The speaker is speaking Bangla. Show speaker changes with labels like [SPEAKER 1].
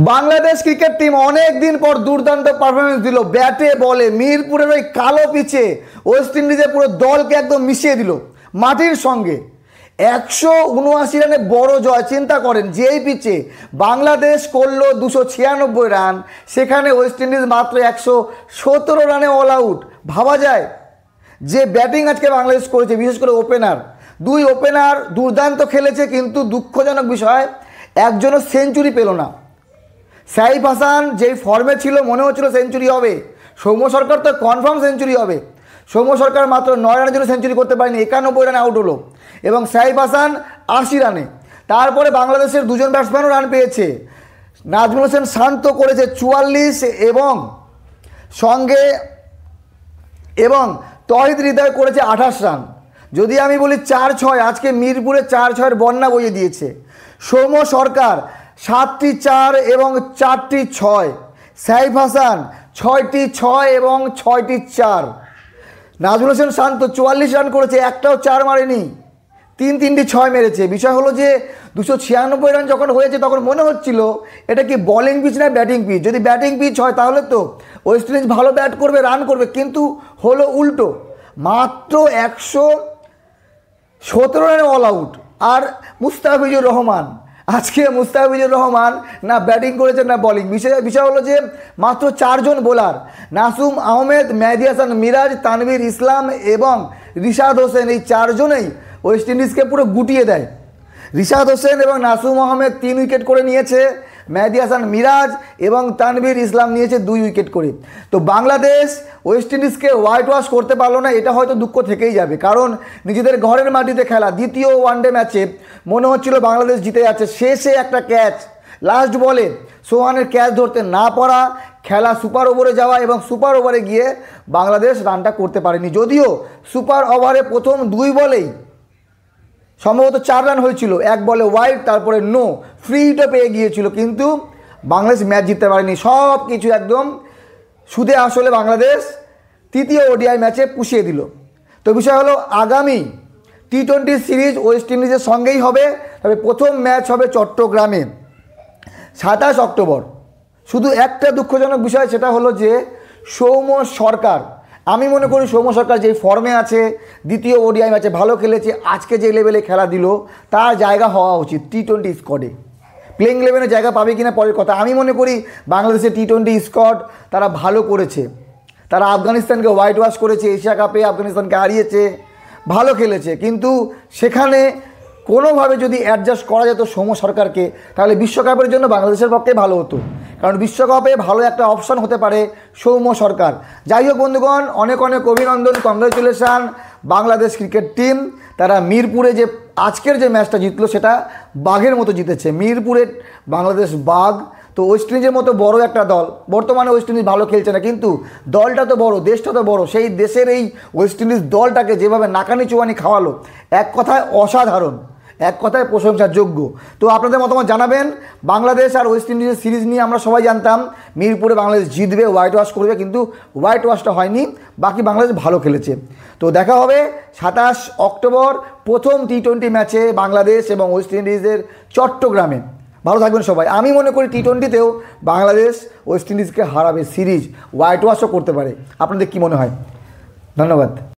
[SPEAKER 1] বাংলাদেশ ক্রিকেট টিম অনেক দিন পর দুর্দান্ত পারফরমেন্স দিল। ব্যাটে বলে মিরপুরের ওই কালো পিচে ওয়েস্ট ইন্ডিজের পুরো দলকে একদম মিশিয়ে দিল মাটির সঙ্গে। 179 রানে বড় জয়। চিন্তা করেন, যেই পিচে বাংলাদেশ করলো 296 রান, সেখানে ওয়েস্ট ইন্ডিজ মাত্র 117 রানে অল আউট। ভাবা যায় যে ব্যাটিং আজকে বাংলাদেশ করেছে, বিশেষ করে ওপেনার, দুই ওপেনার দুর্দান্ত খেলেছে, কিন্তু দুঃখজনক বিষয় একজনও সেঞ্চুরি পেল না। সাইফ হাসান যেই ফর্মে ছিল মনে হচ্ছিল সেঞ্চুরি হবে, সৌম্য সরকার তো কনফার্ম সেঞ্চুরি হবে। সৌম্য সরকার মাত্র 9 রানের জন্য সেঞ্চুরি করতে পারেনি, 91 রানে আউট হলো, এবং সাইফ হাসান 80 রানে। তারপরে বাংলাদেশের দুজন ব্যাটসম্যানও রান পেয়েছে। নাজমুল হোসেন শান্ত করেছে 44 এবং তহিদ হৃদয় করেছে 28 রান। যদি আমি বলি 4-6, আজকে মিরপুরে 4-6-এর বন্যা বইয়ে দিয়েছে। সৌম্য সরকার 7টি 4 এবং 4টি 6, সাইফ হাসান 6টি 6 এবং 6টি 4, নাজমুল হোসেন শান্ত 44 রান করেছে, একটাও 4 মারেনি, 3টি 6 মেরেছে। বিষয় হলো যে 296 রান যখন হয়েছে তখন মনে হচ্ছিল এটা কি বলিং পিচ না ব্যাটিং পিচ। যদি ব্যাটিং পিচ হয় তাহলে তো ওয়েস্ট ইন্ডিজ ভালো ব্যাট করবে, রান করবে, কিন্তু হলো উল্টো। মাত্র 117 রানে অল আউট। আর মুস্তাফিজুর রহমান, আজকে মুস্তাফিজুর রহমান না ব্যাটিং করেছে না বলিং। বিষয় হলো যে মাত্র 4 জন বোলার, নাসুম আহমেদ, মেহেদী হাসান মিরাজ, তানভীর ইসলাম এবং রিশাদ হোসেন, এই 4 জনেই ওয়েস্ট ইন্ডিজকে পুরো গুটিয়ে দেয়। রিশাদ হোসেন এবং নাসুম আহমেদ 3 উইকেট করে নিয়েছে, মেহেদী হাসান মিরাজ এবং তানভীর ইসলাম নিয়েছে 2 উইকেট করে। তো বাংলাদেশ ওয়েস্ট ইন্ডিজকে হোয়াইট ওয়াশ করতে পারলো না, এটা হয়তো দুঃখ থেকেই যাবে, কারণ নিজেদের ঘরের মাটিতে খেলা দ্বিতীয় ওয়ানডে ম্যাচে মনে হচ্ছিল বাংলাদেশ জিতে যাচ্ছে। শেষে একটা ক্যাচ, লাস্ট বলে সোহানের ক্যাচ ধরতে না পারা, খেলা সুপার ওভারে যাওয়া এবং সুপার ওভারে গিয়ে বাংলাদেশ রানটা করতে পারেনি। যদিও সুপার ওভারে প্রথম 2 বলেই সম্ভবত 4 রান হয়েছিল, 1 বলে ওয়াইড, তারপরে নো, ফ্রিটা পেয়ে গিয়েছিল, কিন্তু বাংলাদেশ ম্যাচ জিততে পারেনি। সব কিছু একদম সুদে আসলে বাংলাদেশ তৃতীয় ওডিআই ম্যাচে পুষিয়ে দিল। তো বিষয় হলো আগামী টি-20 সিরিজ ওয়েস্ট ইন্ডিজের সঙ্গেই হবে, তবে প্রথম ম্যাচ হবে চট্টগ্রামে 27 অক্টোবর। শুধু একটা দুঃখজনক বিষয়, সেটা হলো যে সৌম্য সরকার, আমি মনে করি সৌম্য সরকার যে ফর্মে আছে, দ্বিতীয় ওডিআই ম্যাচে ভালো খেলেছে, আজকে যে লেভেলে খেলা দিল তার জায়গা হওয়া উচিত টি-20 স্কোয়াডে। প্লেইং 11-এ জায়গা পাবে কিনা পরের কথা। আমি মনে করি বাংলাদেশের টি-20 স্কোয়াড তারা ভালো করেছে, তারা আফগানিস্তানকে হোয়াইট ওয়াশ করেছে, এশিয়া কাপে আফগানিস্তানকে হারিয়েছে, ভালো খেলেছে, কিন্তু সেখানে কোনোভাবে যদি অ্যাডজাস্ট করা যেত সৌম্য সরকারকে, তাহলে বিশ্বকাপের জন্য বাংলাদেশের পক্ষে ভালো হতো, কারণ বিশ্বকাপে ভালো একটা অপশন হতে পারে সৌম্য সরকার। যাই হোক বন্ধুগণ, অনেক অনেক অভিনন্দন, কংগ্রেচুলেশান বাংলাদেশ ক্রিকেট টিম। তারা মিরপুরে যে আজকের যে ম্যাচটা জিতলো সেটা বাঘের মতো জিতেছে। মিরপুরের বাংলাদেশ বাঘ। তো ওয়েস্ট ইন্ডিজের মতো বড় একটা দল, বর্তমানে ওয়েস্ট ইন্ডিজ ভালো খেলছে না, কিন্তু দলটা তো বড়, দেশটা তো বড়, সেই দেশের এই ওয়েস্ট ইন্ডিজ দলটাকে যেভাবে নাকানি চুবানি খাওয়ালো, এক কথায় অসাধারণ, এক কথায় প্রশংসার যোগ্য। তো আপনাদের মতামত জানাবেন। বাংলাদেশ আর ওয়েস্ট ইন্ডিজের সিরিজ নিয়ে আমরা সবাই জানতাম মিরপুরে বাংলাদেশ জিতবে, হোয়াইট ওয়াশ করবে, কিন্তু হোয়াইট ওয়াশটা হয়নি, বাকি বাংলাদেশ ভালো খেলেছে। তো দেখা হবে 27 অক্টোবর প্রথম টি-20 ম্যাচে বাংলাদেশ এবং ওয়েস্ট ইন্ডিজের চট্টগ্রামে। ভালো থাকবেন সবাই। আমি মনে করি টি-20তেও বাংলাদেশ ওয়েস্ট ইন্ডিজকে হারাবে, সিরিজ হোয়াইট ওয়াশও করতে পারে। আপনাদের কি মনে হয়? ধন্যবাদ।